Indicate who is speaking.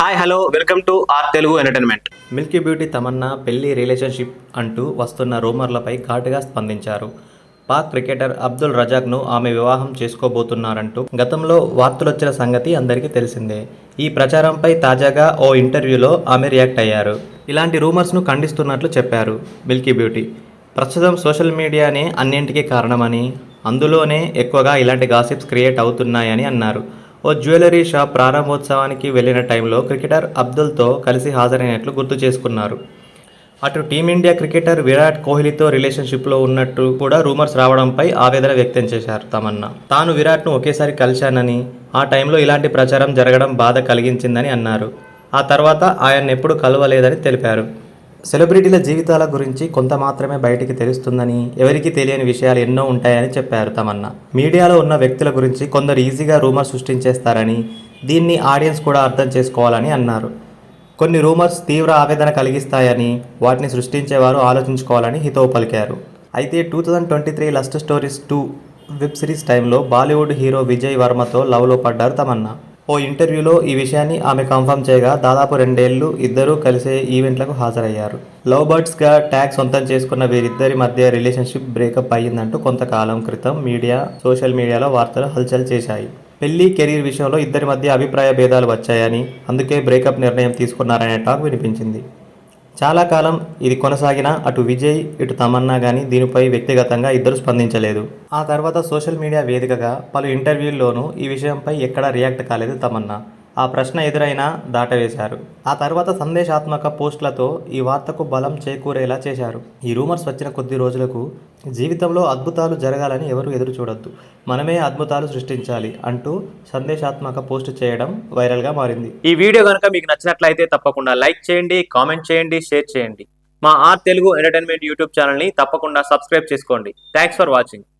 Speaker 1: Hi hello welcome to our Telugu entertainment.
Speaker 2: Milky beauty Tamannaah పెళ్లి relationship అంటూ వస్తున్న రూమర్లపై ఘాటుగా స్పందించారు. పాక్ క్రికెటర్ అబ్దుల్ రజాక్ను ఆమె వివాహం చేసుకోబోతున్నారంటూ గతంలో వార్తలొచ్చిన సంగతి అందరికీ తెలిసిందే. ఈ ప్రచారంపై తాజాగా ఓ ఇంటర్వ్యూలో ఆమె రియాక్ట్ అయ్యారు. ఇలాంటి రూమర్స్ను ఖండిస్తున్నట్లు చెప్పారు మిల్కీ బ్యూటీ. ప్రస్తుతం సోషల్ మీడియానే అన్నింటికీ కారణమని, అందులోనే ఎక్కువగా ఇలాంటి గాసిప్స్ క్రియేట్ అవుతున్నాయని అన్నారు. ఓ జ్యువెలరీ షాప్ ప్రారంభోత్సవానికి వెళ్లిన టైంలో క్రికెటర్ అబ్దుల్తో కలిసి హాజరైనట్లు గుర్తు చేసుకున్నారు. అటు టీమిండియా క్రికెటర్ విరాట్ కోహ్లీతో రిలేషన్షిప్లో ఉన్నట్టు కూడా రూమర్స్ రావడంపై ఆవేదన వ్యక్తం చేశారు తమన్నా. తాను విరాట్ను ఒకేసారి కలిశానని, ఆ టైంలో ఇలాంటి ప్రచారం జరగడం బాధ కలిగించిందని అన్నారు. ఆ తర్వాత ఆయన్నెప్పుడూ కలవలేదని తెలిపారు. సెలబ్రిటీల జీవితాల గురించి కొంత మాత్రమే బయటికి తెలుస్తుందని, ఎవరికీ తెలియని విషయాలు ఎన్నో ఉంటాయని చెప్పారు తమన్నా. మీడియాలో ఉన్న వ్యక్తుల గురించి కొందరు ఈజీగా రూమర్స్ సృష్టించేస్తారని, దీన్ని ఆడియన్స్ కూడా అర్థం చేసుకోవాలని అన్నారు. కొన్ని రూమర్స్ తీవ్ర ఆవేదన కలిగిస్తాయని, వాటిని సృష్టించేవారు ఆలోచించుకోవాలని హితవు పలికారు. అయితే 2023 లస్ట్ స్టోరీస్ 2 వెబ్ సిరీస్ టైంలో బాలీవుడ్ హీరో విజయ్ వర్మతో లవ్లో పడ్డారు తమన్నా. ఓ ఇంటర్వ్యూలో ఈ విషయాన్ని ఆమె కన్ఫర్మ్ చేయగా దాదాపు 2 ఏళ్లు ఇద్దరూ కలిసే ఈవెంట్లకు హాజరయ్యారు. లవ్ బర్డ్స్గా ట్యాగ్ సొంతం చేసుకున్న వీరిద్దరి మధ్య రిలేషన్షిప్ బ్రేకప్ అయ్యిందంటూ కొంతకాలం క్రితం సోషల్ మీడియాలో వార్తలు హల్చల్ చేశాయి. పెళ్లి, కెరీర్ విషయంలో ఇద్దరి మధ్య అభిప్రాయ భేదాలు వచ్చాయని, అందుకే బ్రేకప్ నిర్ణయం తీసుకున్నారనే టాక్ వినిపించింది. చాలా కాలం ఇది కొనసాగినా అటు విజయ్, ఇటు తమన్నా కానీ దీనిపై వ్యక్తిగతంగా ఇద్దరు స్పందించలేదు. ఆ తర్వాత సోషల్ మీడియా వేదికగా పలు ఇంటర్వ్యూల్లోనూ ఈ విషయంపై ఎక్కడా రియాక్ట్ కాలేదు తమన్నా. ఆ ప్రశ్న ఎదురైనా దాటవేశారు. ఆ తర్వాత సందేశాత్మక పోస్టులతో ఈ వార్తకు బలం చేకూరేలా చేశారు. ఈ రూమర్స్ వచ్చిన కొద్ది రోజులకు జీవితంలో అద్భుతాలు జరగాలని ఎవరూ ఎదురు చూడొద్దు, మనమే అద్భుతాలు సృష్టించాలి అంటూ సందేశాత్మక పోస్ట్ చేయడం వైరల్గా మారింది.
Speaker 1: ఈ వీడియో కనుక మీకు నచ్చినట్లయితే తప్పకుండా లైక్ చేయండి, కామెంట్ చేయండి, షేర్ చేయండి. మా ఆర్ తెలుగు ఎంటర్టైన్మెంట్ యూట్యూబ్ ఛానల్ని తప్పకుండా సబ్స్క్రైబ్ చేసుకోండి. Thanks for watching.